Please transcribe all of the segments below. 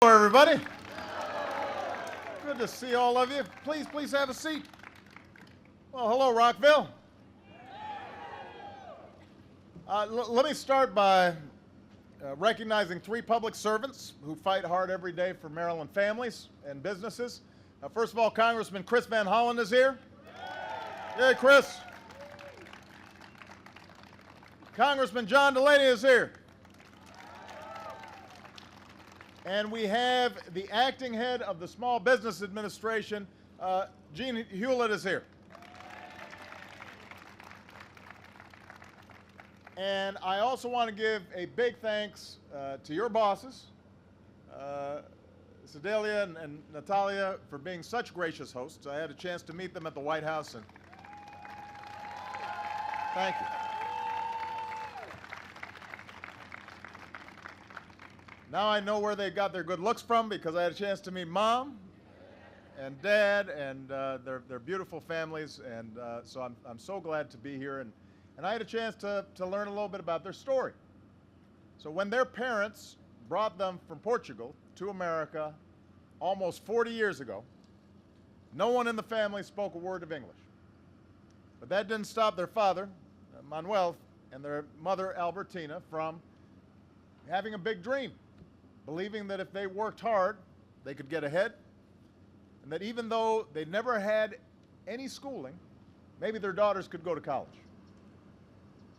Hello, everybody. Good to see all of you. Please have a seat. Well, hello, Rockville. Let me start by recognizing three public servants who fight hard every day for Maryland families and businesses. First of all, Congressman Chris Van Hollen is here. Yay, Chris. Congressman John Delaney is here. And we have the acting head of the Small Business Administration, Gene Hewlett, is here. And I also want to give a big thanks to your bosses, Sedalia and Natalia, for being such gracious hosts. I had a chance to meet them at the White House, and thank you. Now I know where they got their good looks from, because I had a chance to meet Mom and Dad and their beautiful families, and so I'm so glad to be here. And I had a chance to learn a little bit about their story. So when their parents brought them from Portugal to America almost 40 years ago, no one in the family spoke a word of English. But that didn't stop their father, Manuel, and their mother, Albertina, from having a big dream, believing that if they worked hard, they could get ahead, and that even though they never had any schooling, maybe their daughters could go to college.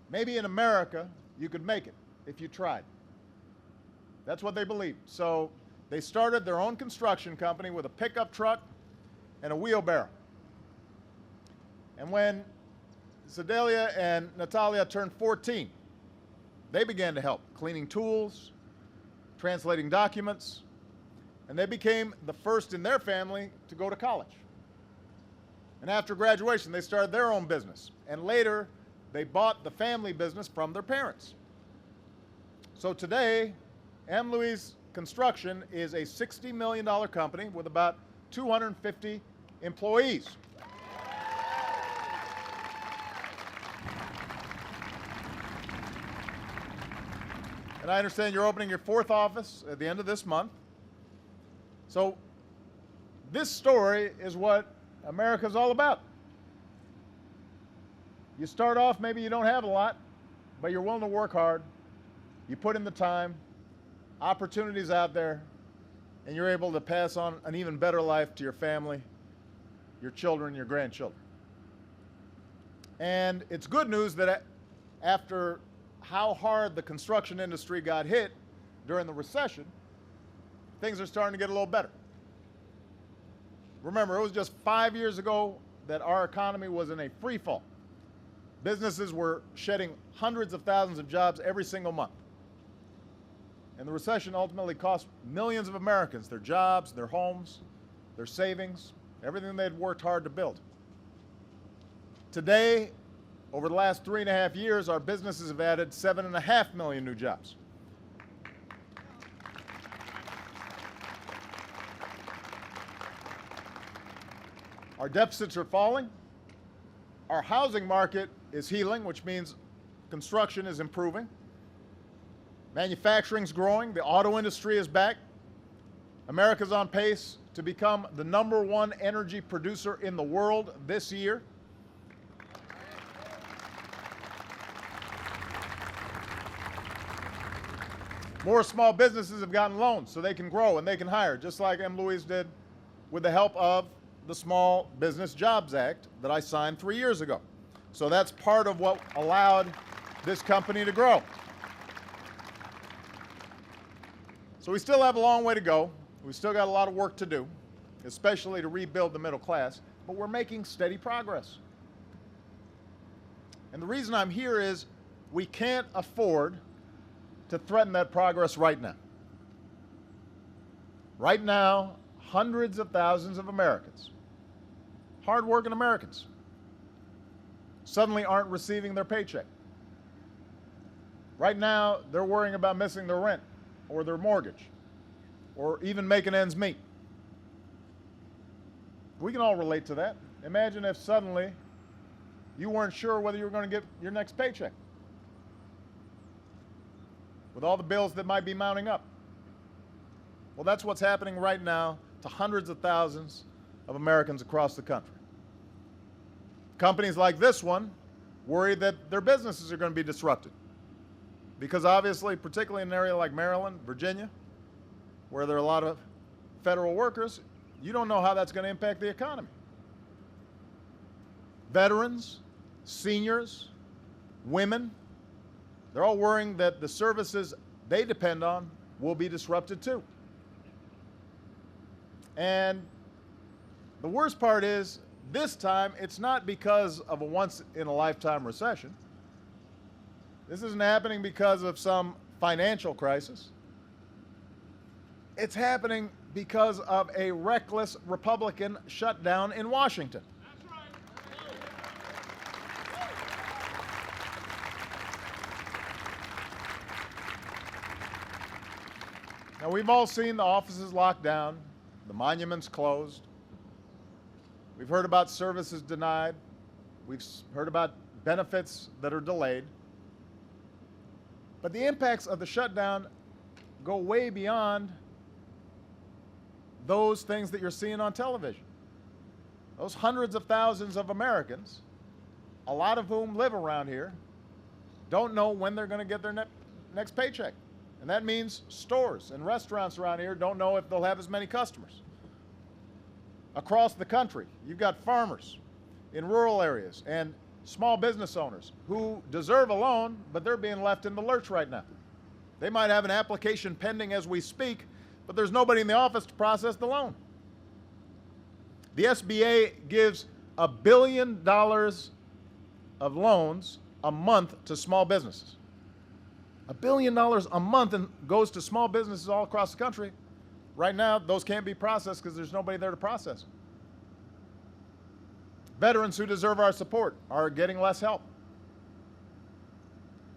Maybe in America, you could make it if you tried. That's what they believed. So they started their own construction company with a pickup truck and a wheelbarrow. And when Sedalia and Natalia turned 14, they began to help, cleaning tools, translating documents, and they became the first in their family to go to college. And after graduation, they started their own business, and later they bought the family business from their parents. So today, M. Louise Construction is a $60 million company with about 250 employees. And I understand you're opening your fourth office at the end of this month. So this story is what America's all about. You start off, maybe you don't have a lot, but you're willing to work hard. You put in the time, opportunities out there, and you're able to pass on an even better life to your family, your children, your grandchildren. And it's good news that after how hard the construction industry got hit during the recession, things are starting to get a little better. Remember, it was just 5 years ago that our economy was in a free fall. Businesses were shedding hundreds of thousands of jobs every single month. And the recession ultimately cost millions of Americans their jobs, their homes, their savings, everything they'd worked hard to build. Today, over the last 3.5 years, our businesses have added 7.5 million new jobs. Our deficits are falling. Our housing market is healing, which means construction is improving. Manufacturing's growing. The auto industry is back. America's on pace to become the #1 energy producer in the world this year. More small businesses have gotten loans so they can grow and they can hire, just like M. Louise did with the help of the Small Business Jobs Act that I signed 3 years ago. So that's part of what allowed this company to grow. So we still have a long way to go. We still got a lot of work to do, especially to rebuild the middle class, but we're making steady progress. And the reason I'm here is we can't afford to threaten that progress right now. Right now, hundreds of thousands of Americans, hardworking Americans, suddenly aren't receiving their paycheck. Right now, they're worrying about missing their rent or their mortgage or even making ends meet. We can all relate to that. Imagine if suddenly you weren't sure whether you were going to get your next paycheck, with all the bills that might be mounting up. Well, that's what's happening right now to hundreds of thousands of Americans across the country. Companies like this one worry that their businesses are going to be disrupted because obviously, particularly in an area like Maryland, Virginia, where there are a lot of federal workers, you don't know how that's going to impact the economy. Veterans, seniors, women, they're all worrying that the services they depend on will be disrupted too. And the worst part is, this time, it's not because of a once-in-a-lifetime recession. This isn't happening because of some financial crisis. It's happening because of a reckless Republican shutdown in Washington. That's right. Now, we've all seen the offices locked down, the monuments closed. We've heard about services denied. We've heard about benefits that are delayed. But the impacts of the shutdown go way beyond those things that you're seeing on television. Those hundreds of thousands of Americans, a lot of whom live around here, don't know when they're going to get their next paycheck. And that means stores and restaurants around here don't know if they'll have as many customers. Across the country, you've got farmers in rural areas and small business owners who deserve a loan, but they're being left in the lurch right now. They might have an application pending as we speak, but there's nobody in the office to process the loan. The SBA gives $1 billion of loans a month to small businesses. $1 billion a month and goes to small businesses all across the country. Right now, those can't be processed because there's nobody there to process them. Veterans who deserve our support are getting less help.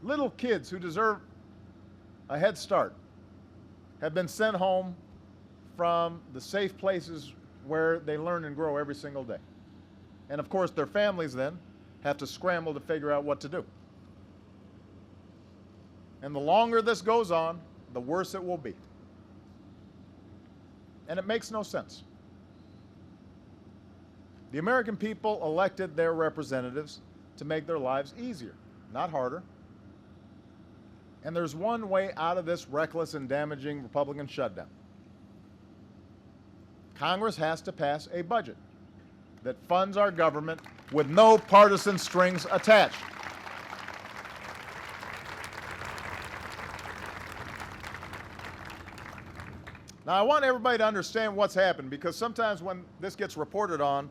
Little kids who deserve a head start have been sent home from the safe places where they learn and grow every single day. And of course, their families then have to scramble to figure out what to do. And the longer this goes on, the worse it will be. And it makes no sense. The American people elected their representatives to make their lives easier, not harder. And there's one way out of this reckless and damaging Republican shutdown. Congress has to pass a budget that funds our government with no partisan strings attached. Now, I want everybody to understand what's happened, because sometimes when this gets reported on,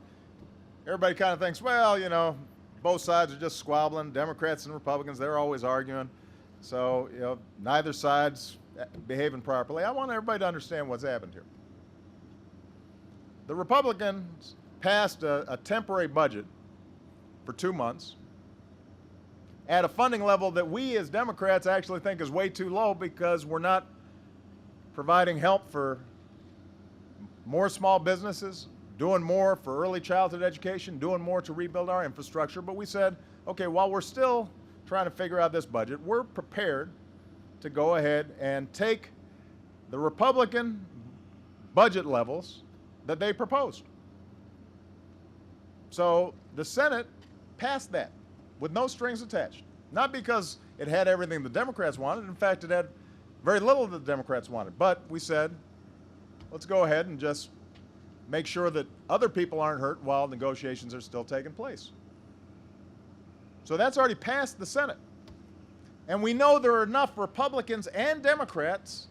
everybody kind of thinks, well, you know, both sides are just squabbling. Democrats and Republicans, they're always arguing. So, you know, neither side's behaving properly. I want everybody to understand what's happened here. The Republicans passed a temporary budget for 2 months at a funding level that we as Democrats actually think is way too low, because we're not providing help for more small businesses, doing more for early childhood education, doing more to rebuild our infrastructure. But we said, okay, while we're still trying to figure out this budget, we're prepared to go ahead and take the Republican budget levels that they proposed. So the Senate passed that with no strings attached. Not because it had everything the Democrats wanted. In fact, it had very little that the Democrats wanted. But we said, let's go ahead and just make sure that other people aren't hurt while negotiations are still taking place. So that's already passed the Senate. And we know there are enough Republicans and Democrats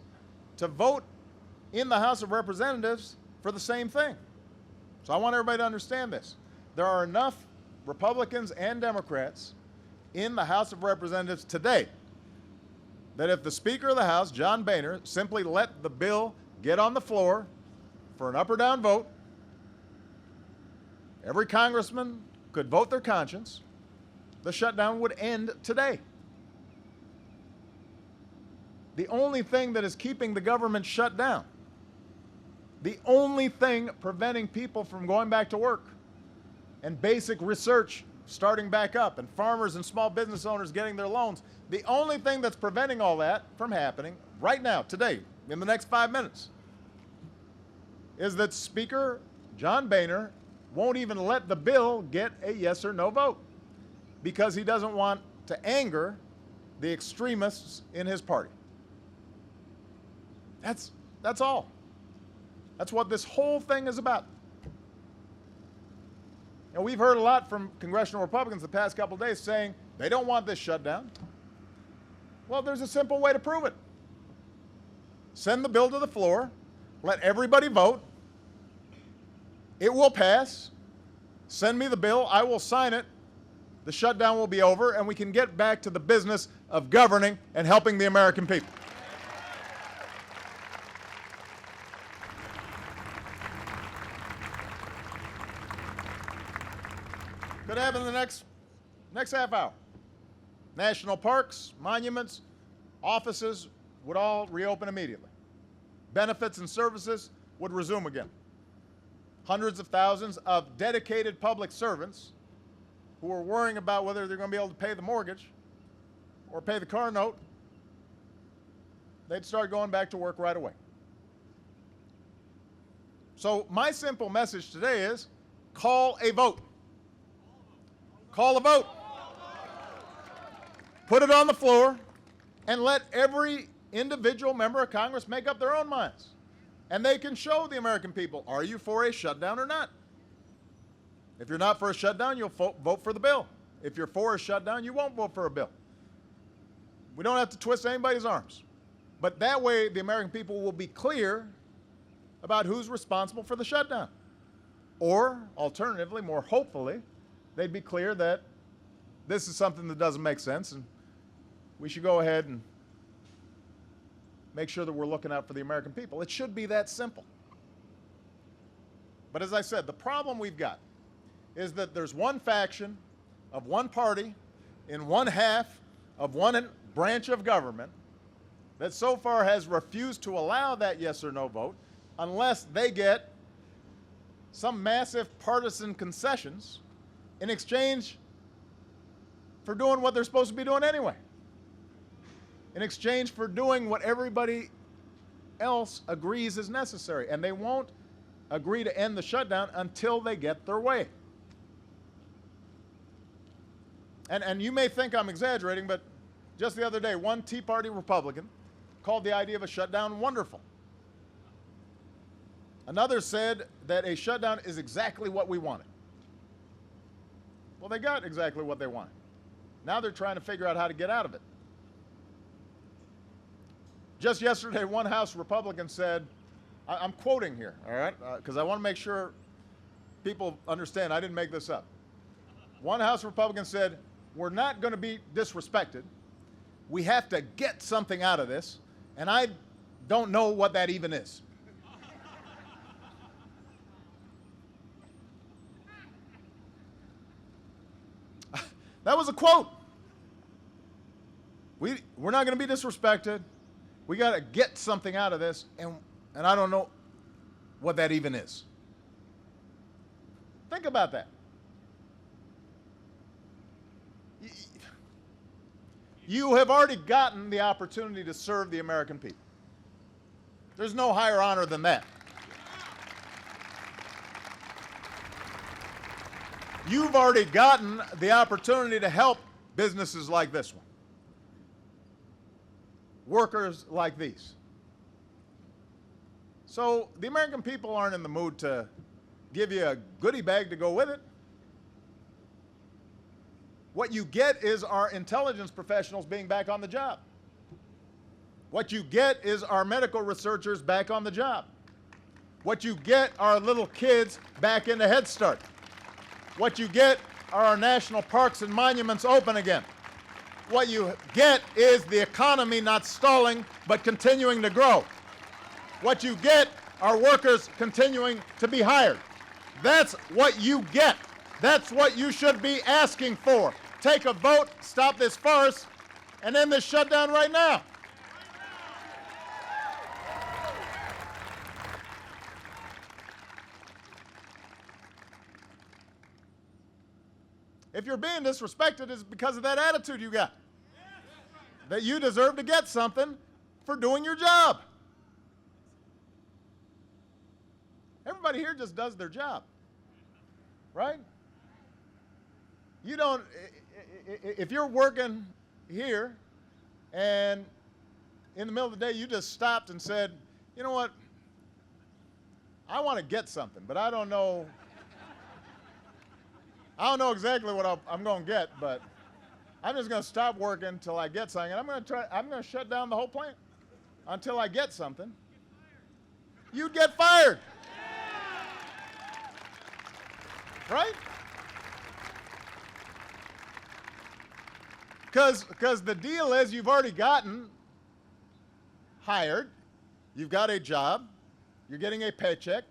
to vote in the House of Representatives for the same thing. So I want everybody to understand this. There are enough Republicans and Democrats in the House of Representatives today that if the Speaker of the House, John Boehner, simply let the bill get on the floor for an up or down vote, every congressman could vote their conscience, the shutdown would end today. The only thing that is keeping the government shut down, the only thing preventing people from going back to work and basic research starting back up and farmers and small business owners getting their loans, the only thing that's preventing all that from happening right now, today, in the next 5 minutes, is that Speaker John Boehner won't even let the bill get a yes or no vote because he doesn't want to anger the extremists in his party. That's all. That's what this whole thing is about. And we've heard a lot from congressional Republicans the past couple of days saying they don't want this shutdown. Well, there's a simple way to prove it. Send the bill to the floor, let everybody vote. It will pass. Send me the bill, I will sign it. The shutdown will be over, and we can get back to the business of governing and helping the American people. Could happen in the next half hour. National parks, monuments, offices would all reopen immediately. Benefits and services would resume again. Hundreds of thousands of dedicated public servants who are worrying about whether they're going to be able to pay the mortgage or pay the car note, they'd start going back to work right away. So my simple message today is call a vote. Call a vote. Put it on the floor and let every individual member of Congress make up their own minds. And they can show the American people, are you for a shutdown or not? If you're not for a shutdown, you'll vote for the bill. If you're for a shutdown, you won't vote for a bill. We don't have to twist anybody's arms. But that way, the American people will be clear about who's responsible for the shutdown. Or, alternatively, more hopefully, they'd be clear that this is something that doesn't make sense and we should go ahead and make sure that we're looking out for the American people. It should be that simple. But as I said, the problem we've got is that there's one faction of one party in one half of one branch of government that so far has refused to allow that yes or no vote unless they get some massive partisan concessions in exchange for doing what they're supposed to be doing anyway. In exchange for doing what everybody else agrees is necessary. And they won't agree to end the shutdown until they get their way. And you may think I'm exaggerating, but just the other day, one Tea Party Republican called the idea of a shutdown wonderful. Another said that a shutdown is exactly what we wanted. Well, they got exactly what they wanted. Now they're trying to figure out how to get out of it. Just yesterday, one House Republican said, I'm quoting here, all right, because I want to make sure people understand I didn't make this up. One House Republican said, we're not going to be disrespected. We have to get something out of this, and I don't know what that even is. That was a quote. We're not going to be disrespected. We got to get something out of this, and I don't know what that even is. Think about that. You have already gotten the opportunity to serve the American people. There's no higher honor than that. You've already gotten the opportunity to help businesses like this one, workers like these. So the American people aren't in the mood to give you a goodie bag to go with it. What you get is our intelligence professionals being back on the job. What you get is our medical researchers back on the job. What you get are little kids back into Head Start. What you get are our national parks and monuments open again. What you get is the economy not stalling, but continuing to grow. What you get are workers continuing to be hired. That's what you get. That's what you should be asking for. Take a vote, stop this farce, and end this shutdown right now. If you're being disrespected, it's because of that attitude you got. That you deserve to get something for doing your job. everybody here just does their job, right? You don't, if you're working here and in the middle of the day you just stopped and said, you know what, I want to get something, but I don't know exactly what I'm going to get, but I'm just going to stop working until I get something, and I'm going to shut down the whole plant until I get something. You'd get fired. Right? Because the deal is you've already gotten hired, you've got a job, you're getting a paycheck,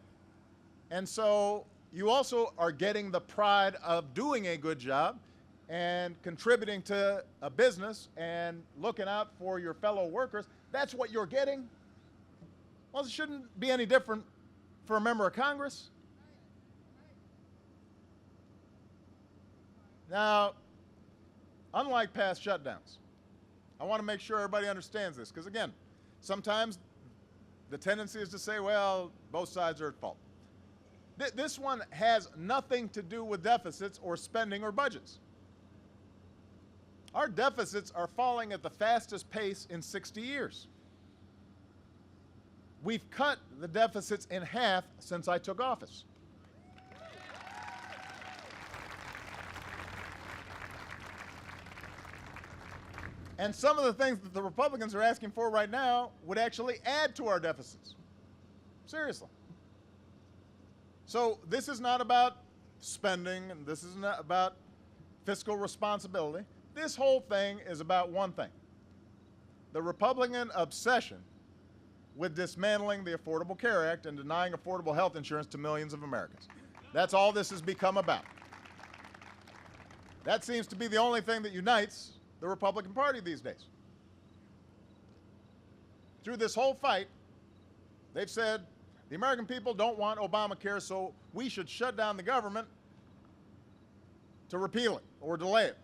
and so you also are getting the pride of doing a good job and contributing to a business and looking out for your fellow workers. That's what you're getting. Well, it shouldn't be any different for a member of Congress. Now, unlike past shutdowns, I want to make sure everybody understands this, because again, sometimes the tendency is to say, well, both sides are at fault. This one has nothing to do with deficits or spending or budgets. Our deficits are falling at the fastest pace in 60 years. We've cut the deficits in half since I took office. And some of the things that the Republicans are asking for right now would actually add to our deficits. Seriously. So this is not about spending, and this is not about fiscal responsibility. This whole thing is about one thing: the Republican obsession with dismantling the Affordable Care Act and denying affordable health insurance to millions of Americans. That's all this has become about. That seems to be the only thing that unites the Republican Party these days. Through this whole fight, they've said the American people don't want Obamacare, so we should shut down the government to repeal it or delay it.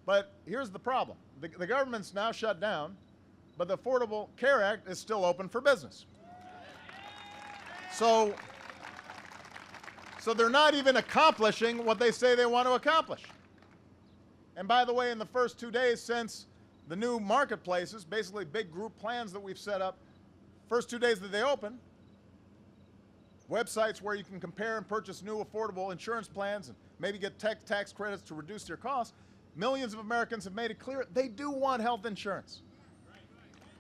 But here's the problem. The government's now shut down, but the Affordable Care Act is still open for business. So they're not even accomplishing what they say they want to accomplish. And by the way, in the first 2 days since the new marketplaces, basically big group plans that we've set up, first 2 days that they open, websites where you can compare and purchase new affordable insurance plans and maybe get tax credits to reduce their costs, millions of Americans have made it clear they do want health insurance.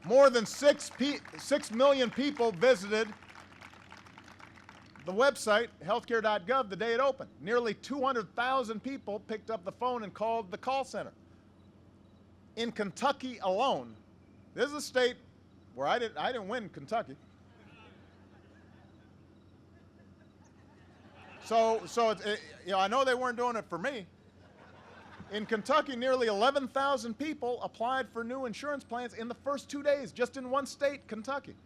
More than 6 million people visited the website, healthcare.gov, the day it opened. Nearly 200,000 people picked up the phone and called the call center. In Kentucky alone, this is a state where I didn't win Kentucky. So I know they weren't doing it for me. In Kentucky, nearly 11,000 people applied for new insurance plans in the first 2 days, just in one state, Kentucky.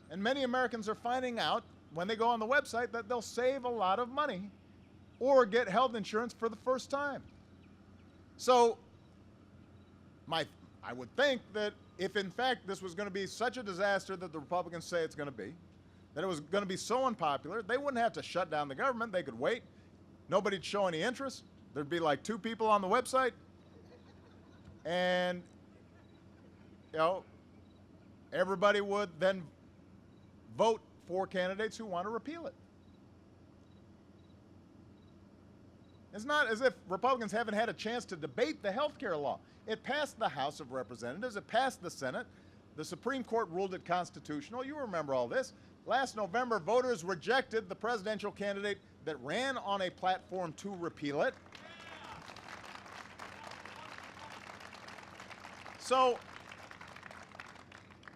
And many Americans are finding out when they go on the website that they'll save a lot of money or get health insurance for the first time. So I would think that if in fact this was going to be such a disaster that the Republicans say it's going to be, that it was going to be so unpopular, they wouldn't have to shut down the government. They could wait. Nobody'd show any interest. There'd be like 2 people on the website, and everybody would then vote for candidates who want to repeal it. It's not as if Republicans haven't had a chance to debate the health care law. It passed the House of Representatives. It passed the Senate. The Supreme Court ruled it constitutional. You remember all this. Last November, voters rejected the presidential candidate that ran on a platform to repeal it. So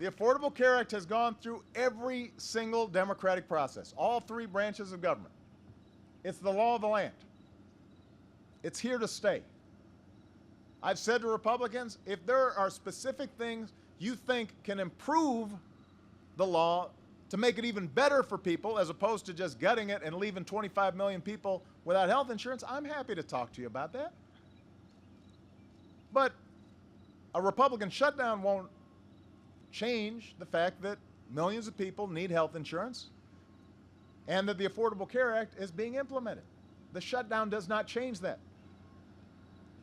the Affordable Care Act has gone through every single democratic process, all 3 branches of government. It's the law of the land. It's here to stay. I've said to Republicans, if there are specific things you think can improve the law to make it even better for people as opposed to just gutting it and leaving 25 million people without health insurance, I'm happy to talk to you about that. But a Republican shutdown won't change the fact that millions of people need health insurance, and that the Affordable Care Act is being implemented. The shutdown does not change that.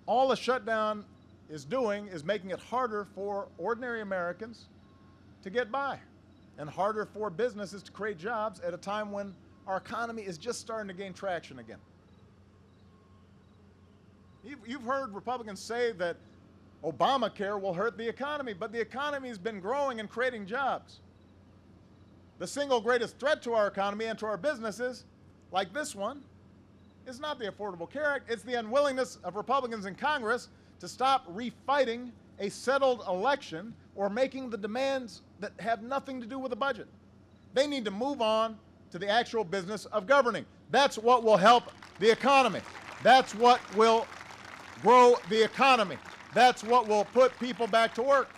All the shutdown is doing is making it harder for ordinary Americans to get by and harder for businesses to create jobs at a time when our economy is just starting to gain traction again. You've heard Republicans say that Obamacare will hurt the economy, but the economy has been growing and creating jobs. The single greatest threat to our economy and to our businesses, like this one, is not the Affordable Care Act. It's the unwillingness of Republicans in Congress to stop refighting a settled election or making the demands that have nothing to do with the budget. They need to move on to the actual business of governing. That's what will help the economy. That's what will grow the economy. That's what will put people back to work.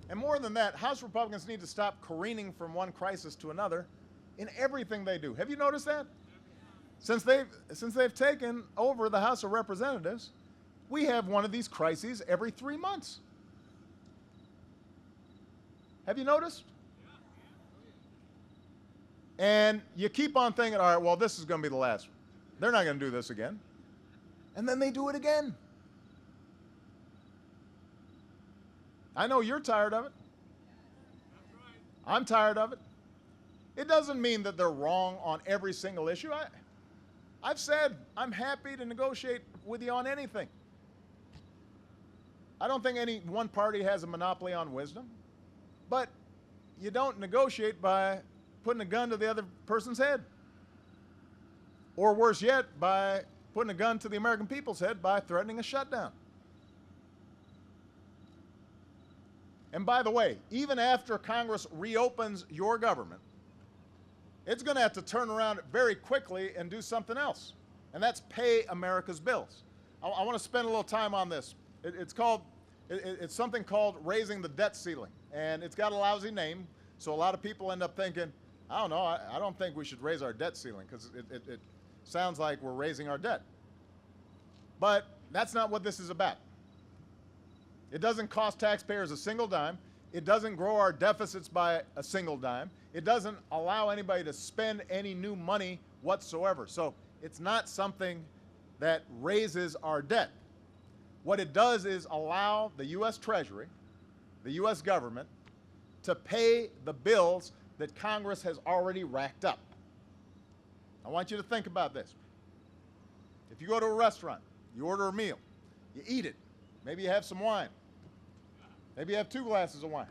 And more than that, House Republicans need to stop careening from one crisis to another in everything they do. Have you noticed that? Since they've taken over the House of Representatives, we have one of these crises every 3 months. Have you noticed? And you keep on thinking, all right, well, this is going to be the last one. They're not going to do this again. And then they do it again. I know you're tired of it. I'm tired of it. It doesn't mean that they're wrong on every single issue. I've said I'm happy to negotiate with you on anything. I don't think any one party has a monopoly on wisdom, but you don't negotiate by putting a gun to the other person's head. Or worse yet, by putting a gun to the American people's head by threatening a shutdown. And by the way, even after Congress reopens your government, it's going to have to turn around very quickly and do something else, and that's pay America's bills. I want to spend a little time on this. It's something called raising the debt ceiling, and it's got a lousy name, so a lot of people end up thinking, I don't know, I don't think we should raise our debt ceiling because it sounds like we're raising our debt. But that's not what this is about. It doesn't cost taxpayers a single dime. It doesn't grow our deficits by a single dime. It doesn't allow anybody to spend any new money whatsoever. So it's not something that raises our debt. What it does is allow the U.S. Treasury, the U.S. government, to pay the bills that Congress has already racked up. I want you to think about this. If you go to a restaurant, you order a meal, you eat it, maybe you have some wine, maybe you have 2 glasses of wine.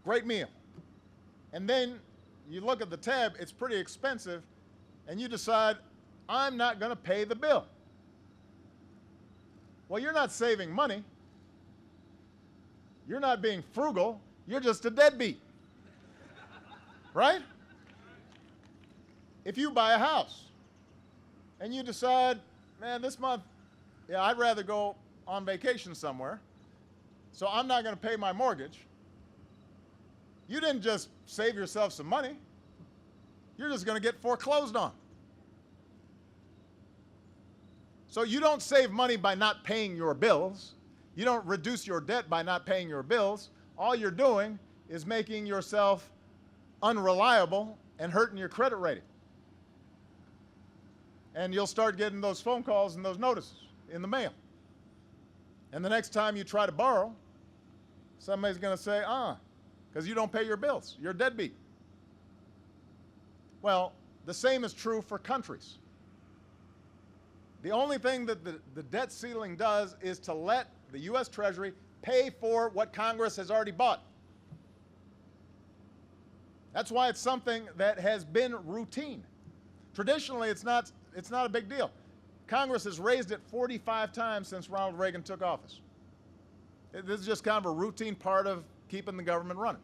Great meal. And then you look at the tab, it's pretty expensive, and you decide, I'm not going to pay the bill. Well, you're not saving money. You're not being frugal. You're just a deadbeat. Right? If you buy a house and you decide, man, this month, yeah, I'd rather go on vacation somewhere, so I'm not going to pay my mortgage. You didn't just save yourself some money. You're just going to get foreclosed on. So you don't save money by not paying your bills. You don't reduce your debt by not paying your bills. All you're doing is making yourself unreliable and hurting your credit rating. And you'll start getting those phone calls and those notices in the mail. And the next time you try to borrow, somebody's going to say, because you don't pay your bills. You're a deadbeat. Well, the same is true for countries. The only thing that the debt ceiling does is to let the U.S. Treasury pay for what Congress has already bought. That's why it's something that has been routine. Traditionally, it's not a big deal. Congress has raised it 45 times since Ronald Reagan took office. This is just kind of a routine part of keeping the government running.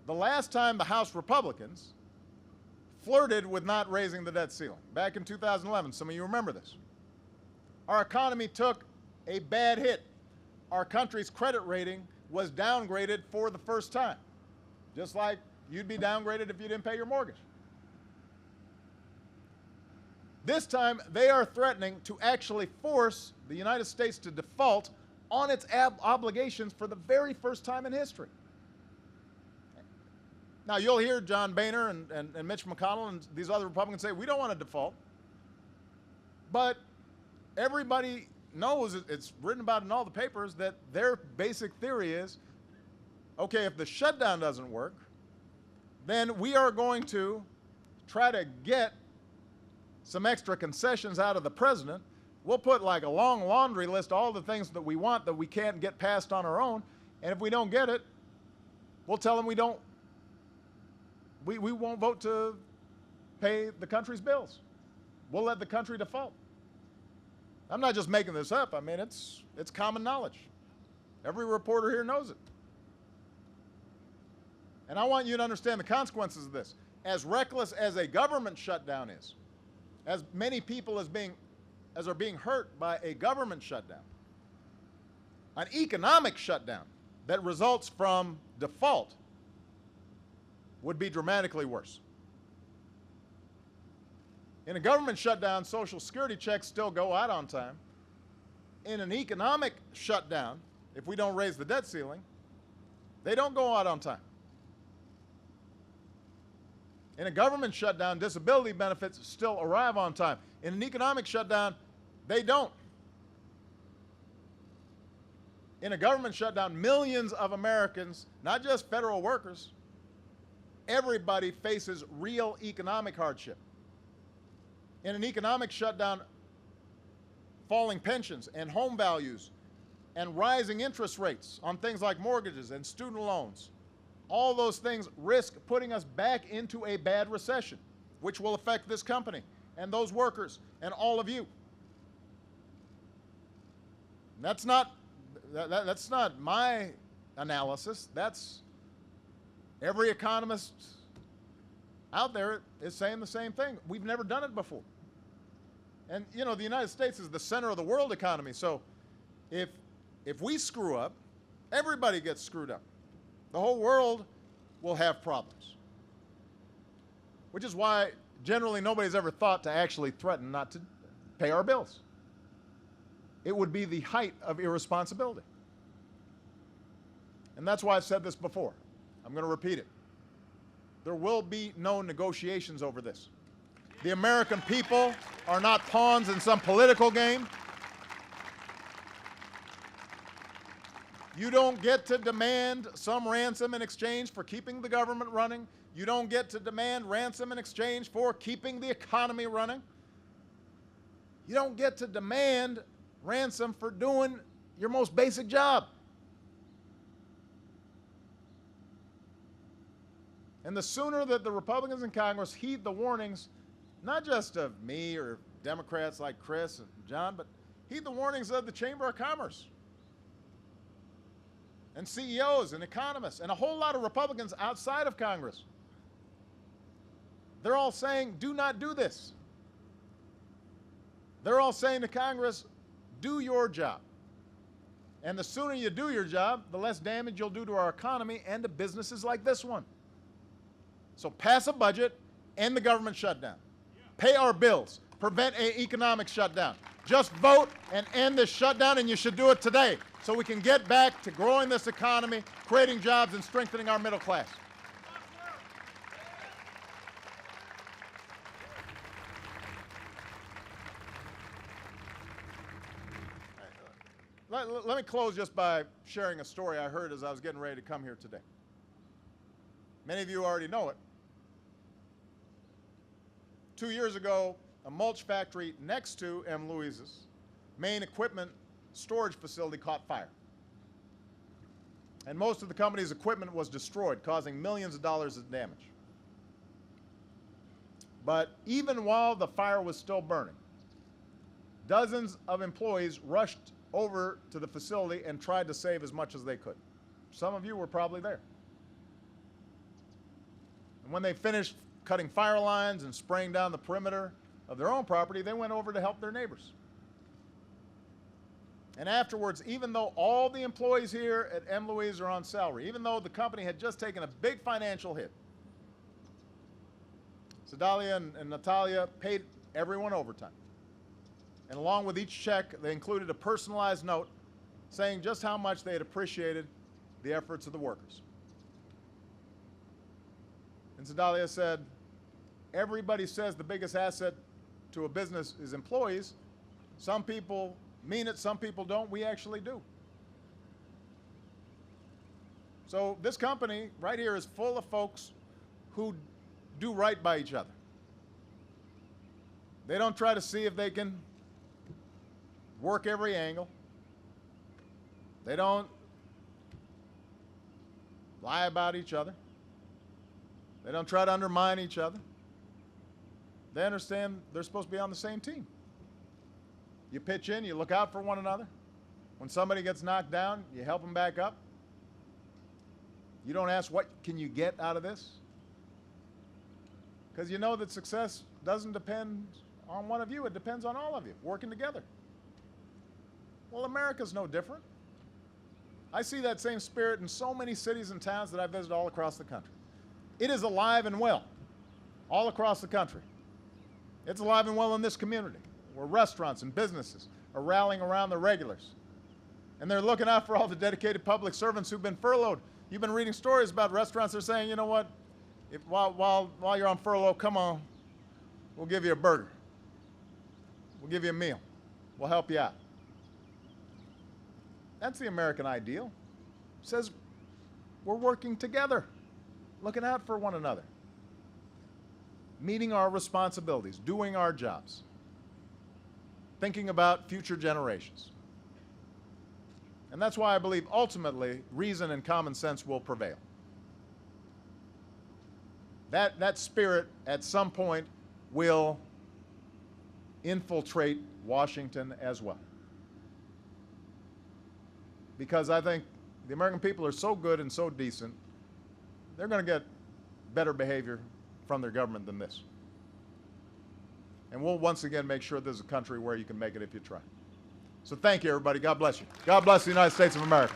The last time the House Republicans flirted with not raising the debt ceiling, back in 2011, some of you remember this, our economy took a bad hit. Our country's credit rating was downgraded for the first time, just like you'd be downgraded if you didn't pay your mortgage. This time, they are threatening to actually force the United States to default on its obligations for the very first time in history. Now, you'll hear John Boehner and Mitch McConnell and these other Republicans say, we don't want to default. But everybody knows, it's written about in all the papers, that their basic theory is, okay, if the shutdown doesn't work, then we are going to try to get some extra concessions out of the president. We'll put like a long laundry list of all the things that we want that we can't get passed on our own, and if we don't get it, we'll tell them we won't vote to pay the country's bills. We'll let the country default. I'm not just making this up. I mean, it's common knowledge. Every reporter here knows it. And I want you to understand the consequences of this. As reckless as a government shutdown is, as many people as are being hurt by a government shutdown, an economic shutdown that results from default would be dramatically worse. In a government shutdown, Social Security checks still go out on time. In an economic shutdown, if we don't raise the debt ceiling, they don't go out on time. In a government shutdown, disability benefits still arrive on time. In an economic shutdown, they don't. In a government shutdown, millions of Americans, not just federal workers, everybody faces real economic hardship. In an economic shutdown, falling pensions and home values and rising interest rates on things like mortgages and student loans, all those things risk putting us back into a bad recession, which will affect this company and those workers and all of you. That's not my analysis. That's every economist out there is saying the same thing. We've never done it before. And you know, the United States is the center of the world economy. So if we screw up, everybody gets screwed up. The whole world will have problems. Which is why generally nobody's ever thought to actually threaten not to pay our bills. It would be the height of irresponsibility. And that's why I've said this before. I'm going to repeat it. There will be no negotiations over this. The American people are not pawns in some political game. You don't get to demand some ransom in exchange for keeping the government running. You don't get to demand ransom in exchange for keeping the economy running. You don't get to demand ransom for doing your most basic job. And the sooner that the Republicans in Congress heed the warnings, not just of me or Democrats like Chris and John, but heed the warnings of the Chamber of Commerce and CEOs and economists and a whole lot of Republicans outside of Congress. They're all saying, do not do this. They're all saying to Congress, do your job. And the sooner you do your job, the less damage you'll do to our economy and to businesses like this one. So pass a budget, end the government shutdown. Pay our bills, prevent an economic shutdown. Just vote and end this shutdown, and you should do it today so we can get back to growing this economy, creating jobs, and strengthening our middle class. Let me close just by sharing a story I heard as I was getting ready to come here today. Many of you already know it. 2 years ago, a mulch factory next to M. Louise's main equipment storage facility caught fire. And most of the company's equipment was destroyed, causing millions of dollars of damage. But even while the fire was still burning, dozens of employees rushed over to the facility and tried to save as much as they could. Some of you were probably there. And when they finished cutting fire lines and spraying down the perimeter of their own property, they went over to help their neighbors. And afterwards, even though all the employees here at M. Louise are on salary, even though the company had just taken a big financial hit, Sedalia and Natalia paid everyone overtime. And along with each check, they included a personalized note saying just how much they had appreciated the efforts of the workers. And Sedalia said, everybody says the biggest asset to a business is employees. Some people mean it, some people don't. We actually do. So this company right here is full of folks who do right by each other. They don't try to see if they can work every angle. They don't lie about each other. They don't try to undermine each other. They understand they're supposed to be on the same team. You pitch in, you look out for one another. When somebody gets knocked down, you help them back up. You don't ask, what can you get out of this? Because you know that success doesn't depend on one of you, it depends on all of you working together. Well, America's no different. I see that same spirit in so many cities and towns that I visit all across the country. It is alive and well all across the country. It's alive and well in this community, where restaurants and businesses are rallying around the regulars. And they're looking out for all the dedicated public servants who've been furloughed. You've been reading stories about restaurants that are saying, you know what, while you're on furlough, come on, we'll give you a burger. We'll give you a meal. We'll help you out. That's the American ideal. It says we're working together, looking out for one another, meeting our responsibilities, doing our jobs, thinking about future generations. And that's why I believe ultimately reason and common sense will prevail. That spirit at some point will infiltrate Washington as well. Because I think the American people are so good and so decent, they're going to get better behavior from their government than this. And we'll once again make sure this is a country where you can make it if you try. So thank you, everybody. God bless you. God bless the United States of America.